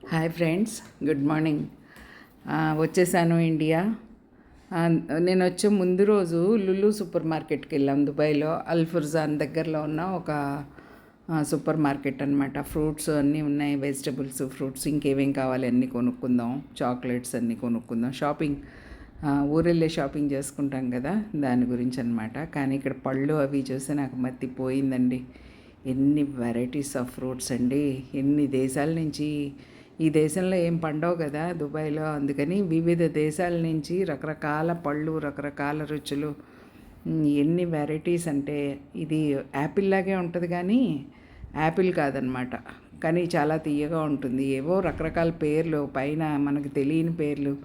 Hi friends, good morning. వచ్చేసాను India. నేను వచ్చే ముందు రోజు లులు సూపర్ మార్కెట్కి వెళ్ళాం. దుబాయ్లో అల్ఫుర్జాన్ దగ్గరలో ఉన్న ఒక సూపర్ మార్కెట్ అనమాట. ఫ్రూట్స్ అన్నీ ఉన్నాయి, వెజిటబుల్స్, ఫ్రూట్స్, ఇంకేమేం కావాలి అన్నీ కొనుక్కుందాం, చాక్లెట్స్ అన్నీ కొనుక్కుందాం. షాపింగ్, ఊరెళ్ళే షాపింగ్ చేసుకుంటాం కదా, దాని గురించి అనమాట. కానీ ఇక్కడ పళ్ళు అవి చూస్తే నాకు మత్తిపోయిందండి. ఎన్ని వెరైటీస్ ఆఫ్ ఫ్రూట్స్ అండి, ఎన్ని దేశాల నుంచి. ఈ దేశంలో ఏం పండవు కదా దుబాయ్లో, అందుకని వివిధ దేశాల నుంచి రకరకాల పళ్ళు, రకరకాల రుచులు, ఎన్ని వెరైటీస్ అంటే. ఇది యాపిల్ లాగే ఉంటుంది కానీ యాపిల్ కాదనమాట. కానీ చాలా తీయగా ఉంటుంది. ఏవో రకరకాల పేర్లు, పైన మనకు తెలియని పేర్లు.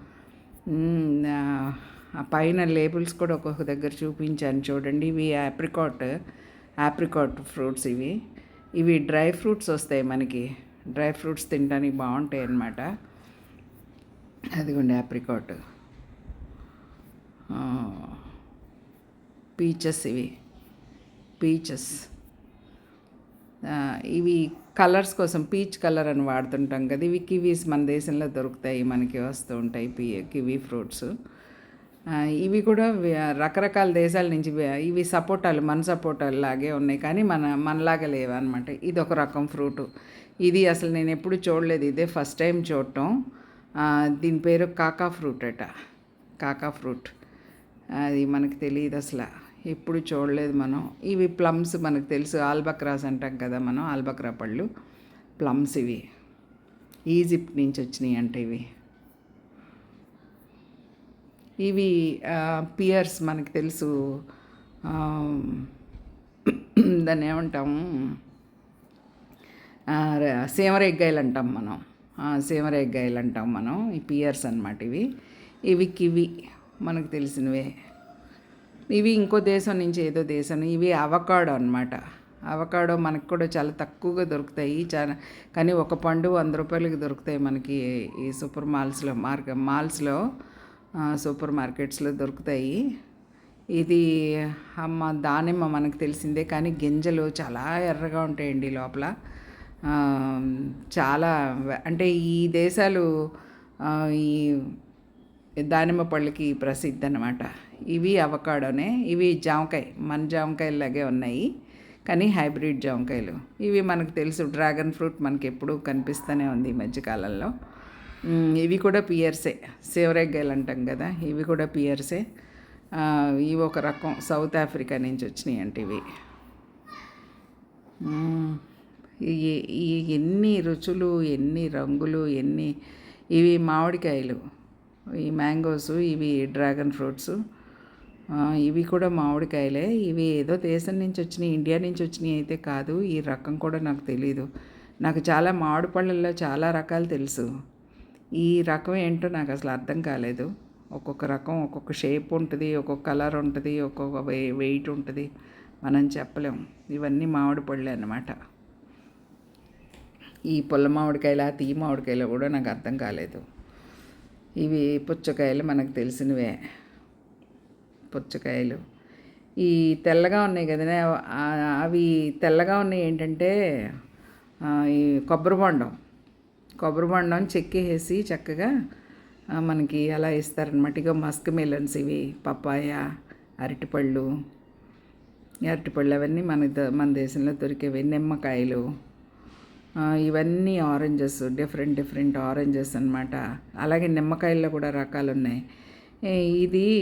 ఆ పైన లేబుల్స్ కూడా ఒక్కొక్క దగ్గర చూపించాను చూడండి. ఇవి ఆప్రికాట్ ఫ్రూట్స్. ఇవి డ్రై ఫ్రూట్స్ వస్తాయి మనకి. డ్రై ఫ్రూట్స్ తినడానికి బాగుంటాయి అన్నమాట. అదిగోండి ఆప్రికాట్. Peaches, peaches. ఇవి కలర్స్ కోసం పీచ్ కలర్ అని వాడుతుంటాం కదా. ఇవి కివీస్ మన దేశంలో దొరుకుతాయి, మనకి వస్తూ ఉంటాయి కివీ ఫ్రూట్స్. ఇవి కూడా రకరకాల దేశాల నుంచి. ఇవి సపోటాలు, మన సపోటాలు లాగే ఉన్నాయి కానీ మనలాగా లేవు అనమాట. ఇది ఒక రకం ఫ్రూటు. ఇది అసలు నేను ఎప్పుడు చూడలేదు, ఇదే ఫస్ట్ టైం చూడటం. దీని పేరు కాకా ఫ్రూట్ అట. కాకా ఫ్రూట్ అది మనకు తెలియదు అసలు, ఎప్పుడు చూడలేదు మనం. ఇవి ప్లమ్స్, మనకు తెలుసు, ఆల్బక్రాస్ అంటాం కదా మనం, ఆల్బక్రా పళ్ళు, ప్లమ్స్. ఇవి ఈజిప్ట్ నుంచి వచ్చినాయి అంటే. ఇవి పియర్స్, మనకు తెలుసు. దాన్ని ఏమంటాము, సేమరెగ్గాయలు అంటాం మనం. సేమరెగ్గాయలు అంటాం మనం. ఈ పియర్స్ అనమాట ఇవి కివి, మనకు తెలిసినవే. ఇవి ఇంకో దేశం నుంచి, ఏదో దేశం. ఇవి అవకాడో అనమాట. అవకాడో మనకు కూడా చాలా తక్కువగా దొరుకుతాయి, కానీ ఒక పండు 100 రూపాయలకి దొరుకుతాయి మనకి ఈ సూపర్ మాల్స్లో, సూపర్ మార్కెట్స్లో దొరుకుతాయి. ఇది దానిమ్మ మనకు తెలిసిందే, కానీ గింజలు చాలా ఎర్రగా ఉంటాయండి లోపల. చాలా అంటే ఈ దేశాలు ఈ దానిమ్మ పళ్ళకి ప్రసిద్ధి అన్నమాట. ఇవి అవకాడోనే. ఇవి జామకాయ, మన జామకాయలాగే ఉన్నాయి కానీ హైబ్రిడ్ జామకాయలు. ఇవి మనకు తెలుసు, డ్రాగన్ ఫ్రూట్ మనకి ఎప్పుడూ కనిపిస్తూనే ఉంది ఈ మధ్యకాలంలో. ఇవి కూడా పియర్సే, సేవరెగ్గాయలు అంటాం కదా, ఇవి కూడా పియర్సే. ఇవి ఒక రకం సౌత్ ఆఫ్రికా నుంచి వచ్చినాయి అంటే. ఎన్ని రుచులు, ఎన్ని రంగులు, ఇవి మామిడికాయలు, ఈ మ్యాంగోస్, ఇవి డ్రాగన్ ఫ్రూట్స్. ఇవి కూడా మామిడికాయలే. ఇవి ఏదో దేశం నుంచి వచ్చినాయి, ఇండియా నుంచి వచ్చినాయి అయితే కాదు. ఈ రకం కూడా నాకు తెలీదు. నాకు చాలా మామిడి పళ్ళల్లో చాలా రకాలు తెలుసు, ఈ రకం ఏంటో నాకు అసలు అర్థం కాలేదు. ఒక్కొక్క రకం ఒక్కొక్క షేప్ ఉంటుంది, ఒక్కొక్క కలర్ ఉంటుంది, ఒక్కొక్క వెయిట్ ఉంటుంది, మనం చెప్పలేం. ఇవన్నీ మామిడి పళ్ళే అన్నమాట. ఈ పుల్ల మామిడికాయల, తీయ మామిడికాయలు కూడా నాకు అర్థం కాలేదు. ఇవి పుచ్చకాయలు, మనకు తెలిసినవే పుచ్చకాయలు. ఈ తెల్లగా ఉన్నాయి కదా, అవి తెల్లగా ఉన్నాయి ఏంటంటే ఈ కొబ్బరి బొండం చెక్కేసి చక్కగా మనకి అలా ఇస్తారనమాట. ఇక మస్క్ మెలన్స్, ఇవి పప్పాయ, అరటిపళ్ళు అవన్నీ మన దేశంలో దొరికేవి. నిమ్మకాయలు, ఇవన్నీ ఆరెంజెస్, డిఫరెంట్ ఆరెంజెస్ అనమాట. అలాగే నిమ్మకాయల్లో కూడా రకాలు ఉన్నాయి.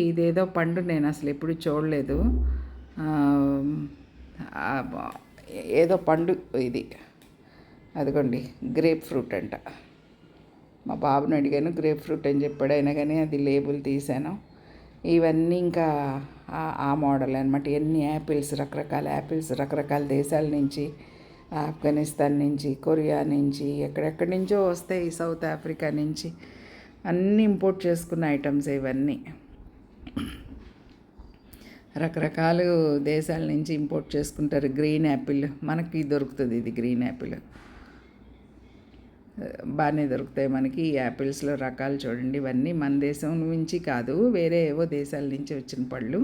ఇదేదో పండు నేను అసలు ఎప్పుడు చూడలేదు. ఏదో పండు ఇది, అదిగోండి గ్రేప్ ఫ్రూట్ అంట. మా బాబుని అడిగాను, గ్రేప్ ఫ్రూట్ అని చెప్పాడు అయినా, కానీ అది లేబుల్ తీశాను. ఇవన్నీ ఇంకా ఆ మోడల్ అనమాట. ఎన్ని యాపిల్స్, రకరకాల యాపిల్స్, రకరకాల దేశాల నుంచి, ఆఫ్ఘనిస్తాన్ నుంచి, కొరియా నుంచి, ఎక్కడెక్కడి నుంచో వస్తాయి, సౌత్ ఆఫ్రికా నుంచి అన్నీ ఇంపోర్ట్ చేసుకున్న ఐటమ్స్ ఇవన్నీ. రకరకాల దేశాల నుంచి ఇంపోర్ట్ చేసుకుంటారు. గ్రీన్ యాపిల్ మనకి దొరుకుతుంది, ఇది గ్రీన్ యాపిల్ బాగానే దొరుకుతాయి మనకి. ఈ యాపిల్స్లో రకాలు చూడండి. ఇవన్నీ మన దేశం నుంచి కాదు, వేరే ఏవో దేశాల నుంచి వచ్చిన పళ్ళు.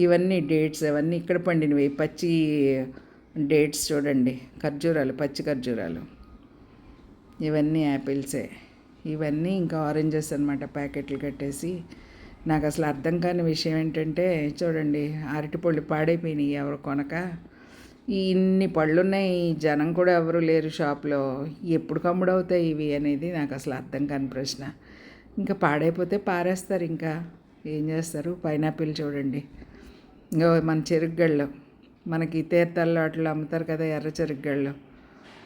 ఇవన్నీ డేట్స్, అవన్నీ ఇక్కడ పండినవి, పచ్చి డేట్స్ చూడండి, ఖర్జూరాలు, పచ్చి ఖర్జూరాలు. ఇవన్నీ యాపిల్సే. ఇవన్నీ ఇంకా ఆరెంజెస్ అనమాట, ప్యాకెట్లు కట్టేసి. నాకు అసలు అర్థం కాని విషయం ఏంటంటే, చూడండి అరటిపళ్ళు పాడైపోయినాయి ఎవరు కొనక. ఇన్ని పళ్ళున్నాయి, జనం కూడా ఎవరు లేరు షాప్లో. ఎప్పుడు కమ్ముడవుతాయి ఇవి అనేది నాకు అసలు అర్థం కాని ప్రశ్న. ఇంకా పాడైపోతే పారేస్తారు, ఇంకా ఏం చేస్తారు. పైనాపిల్ చూడండి, ఇంకా మన చెరుగ్గళ్ళు, మనకి తీర్థాల్లో అట్లా అమ్ముతారు కదా ఎర్ర చెరుగ్గళ్ళు,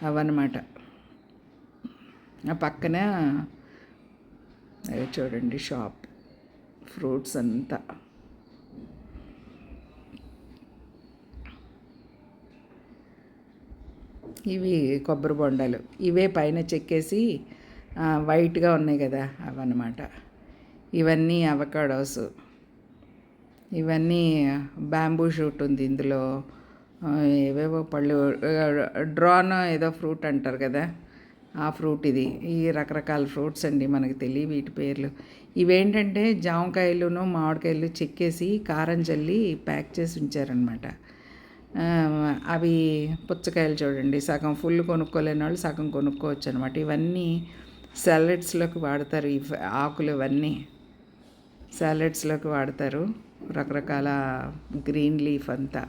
అవన్నమాట. ఆ పక్కన అవి చూడండి షాప్, ఫ్రూట్స్ అంతా. ఇవి కొబ్బరి బొండాలు, ఇవే పైన చెక్కేసి వైట్గా ఉన్నాయి కదా అవన్నమాట. ఇవన్నీ అవకాడోస్, ఇవన్నీ బ్యాంబూ షూట్ ఉంది ఇందులో. ఏవేవో పళ్ళు, డ్రాన్ ఏదో ఫ్రూట్ అంటారు కదా, ఆ ఫ్రూట్ ఇది. ఈ రకరకాల ఫ్రూట్స్ అండి, మనకు తెలియ వీటి పేర్లు. ఇవేంటంటే జామకాయలును మామిడికాయలు చెక్కేసి కారం చల్లి ప్యాక్ చేసి ఉంచారనమాట. అవి పుచ్చకాయలు చూడండి, సగం ఫుల్ కొనుక్కోలేని వాళ్ళు సగం కొనుక్కోవచ్చు అనమాట. ఇవన్నీ సాలెడ్స్లోకి వాడతారు, ఈ ఆకులు ఇవన్నీ సాలెడ్స్లోకి వాడతారు. రకరకాల గ్రీన్ లీఫ్ అంతా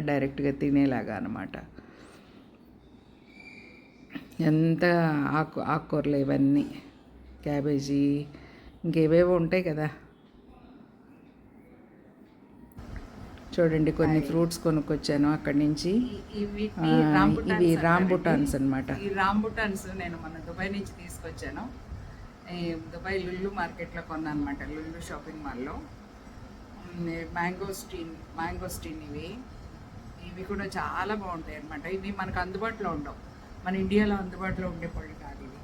డైరెక్ట్గా తినేలాగా అనమాట. ఎంత ఆకుకూరలు ఇవన్నీ, క్యాబేజీ, ఇంకేవేవో ఉంటాయి కదా. చూడండి కొన్ని ఫ్రూట్స్ కొనుక్కొచ్చాను అక్కడి నుంచి. ఇవి రాంబుటాన్స్ అనమాట. ఈ రాంబుటాన్స్ నేను మన దుబాయ్ నుంచి తీసుకొచ్చాను. ఈ దుబాయ్ లుల్లు మార్కెట్లో కొన్నాను అనమాట, లుల్లు షాపింగ్ మాల్లో. మ్యాంగోస్టీన్ ఇవి కూడా చాలా బాగుంటాయి అనమాట. ఇవి మనకు అందుబాటులో ఉండవు, మన ఇండియాలో అందుబాటులో ఉండే పళ్ళు కాదు ఇవి.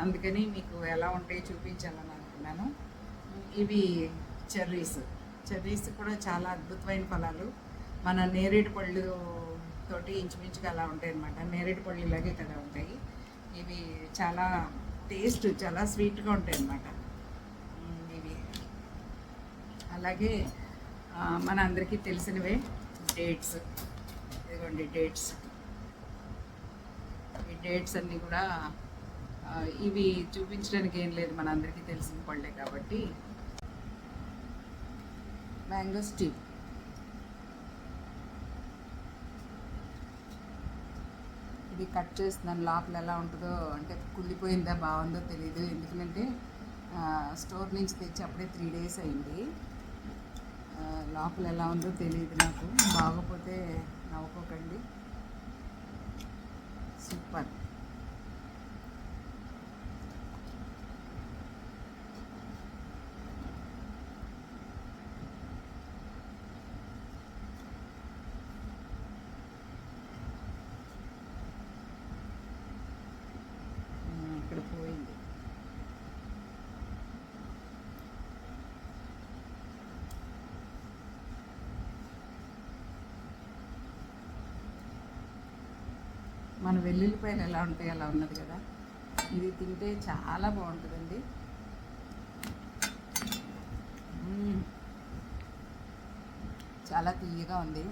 అందుకని మీకు ఎలా ఉంటాయో చూపించాలని అనుకున్నాను. ఇవి చెర్రీస్ కూడా చాలా అద్భుతమైన ఫలాలు. మన నేరేడు పళ్ళు తోటి ఇంచుమించుగా అలా ఉంటాయి అనమాట. నేరేడు పళ్ళు ఇలాగే కదా ఉంటాయి. ఇవి చాలా టేస్ట్, చాలా స్వీట్గా ఉంటాయి అన్నమాట ఇవి. అలాగే మన అందరికీ తెలిసినవే డేట్స్. ఇదిగోండి డేట్స్. ఈ డేట్స్ అన్నీ కూడా ఇవి చూపించడానికి ఏం లేదు, మన అందరికీ తెలిసిన పళ్ళే కాబట్టి. మ్యాంగోస్టీన్, ఇది కట్ చేస్తున్నాను. లోపల ఎలా ఉంటుందో, అంటే కుళ్ళిపోయిందా బాగుందో తెలియదు, ఎందుకంటే స్టోర్ నుంచి తెచ్చి అప్పుడే 3 days అయింది. లోపల ఎలా ఉందో తెలియదు నాకు. బాగోపోతే నవ్వుకోకండి. సూపర్. ఇక్కడ పోయింది. మన వెల్లుల్లిపాయలు ఎలా ఉంటాయి అలా ఉన్నది కదా. ఇది తింటే చాలా బాగుంటుందండి. చాలా తీయగా ఉంది.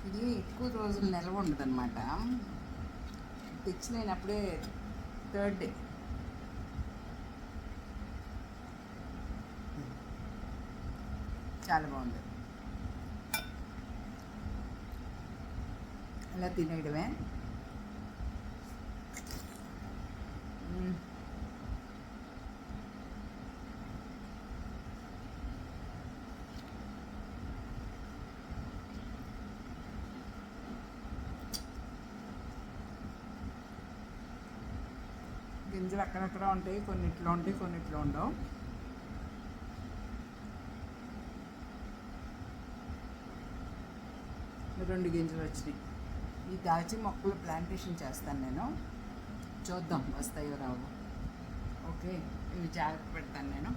ఇది ఎక్కువ రోజులు నిల్వ ఉండదు అనమాట. తెచ్చి నేను అప్పుడే 3rd day. చాలా బాగుంది. అలా తినేయడమే. గింజలు అక్కడక్కడ ఉంటాయి, కొన్నిట్లో ఉంటాయి, కొన్నిట్లో ఉండవు. రెండు గింజలు వచ్చినాయి. ఈ దాల్చి మొక్కలు ప్లాంటేషన్ చేస్తాను నేను. చూద్దాం వస్తాయో రావు. ఓకే, ఇవి జాగ్రత్త పెడతాను నేను.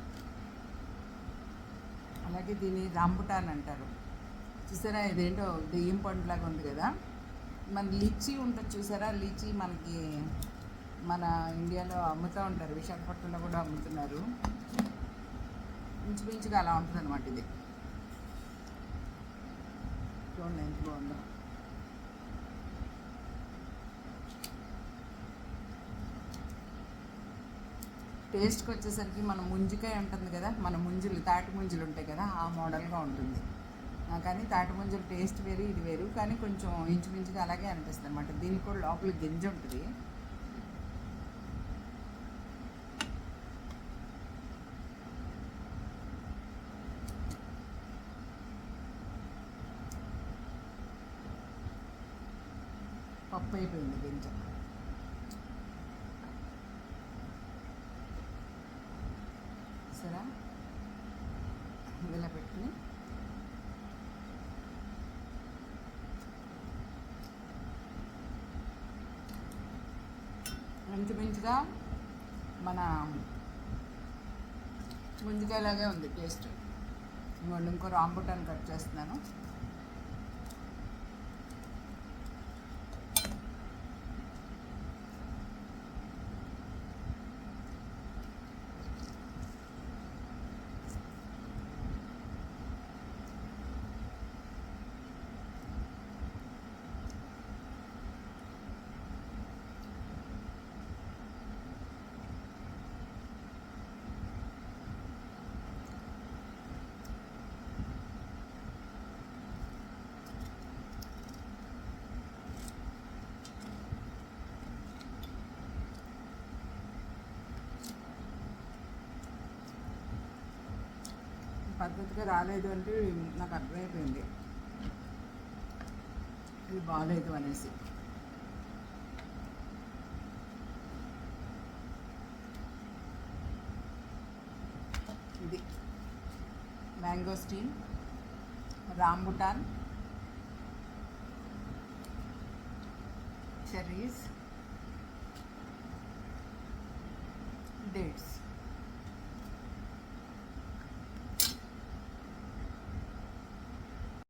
అలాగే దీన్ని రాంబుటాన్ అంటారు. చూసారా, ఇదేంటో దెయ్యం పండులాగా ఉంది కదా. మన లీచీ ఉంటుంది చూసారా, లీచీ మనకి మన ఇండియాలో అమ్ముతూ ఉంటారు, విశాఖపట్నంలో కూడా అమ్ముతున్నారు. ఇంచుమించుగా అలా ఉంటుంది అనమాట ఇది. చూడండి ఎంత బాగుందో. టేస్ట్కి వచ్చేసరికి మన ముంజికాయ ఉంటుంది కదా, మన ముంజులు తాటి ముంజులు ఉంటాయి కదా, ఆ మోడల్గా ఉంటుంది. కానీ తాటి ముంజలు టేస్ట్ వేరు, ఇది వేరు, కానీ కొంచెం ఇంచుమించుగా అలాగే అనిపిస్తుంది అనమాట. దీనికి కూడా లోపల గింజ ఉంటుంది. పప్పు అయిపోయింది గింజ. సరే, ఇలా పెట్టుకుని ఇంచుమించుగా మన ముంజికాయలాగే ఉంది టేస్ట్. ఇంకోండి, ఇంకో రాంబుటాన్ని కట్ చేస్తున్నాను. పద్ధతిగా రాలేదు అంటే నాకు అర్థమైపోయింది, ఇది బాగాలేదు అనేసి. ఇది మ్యాంగోస్టీన్, రాంబుటాన్, చెర్రీస్, డేట్స్.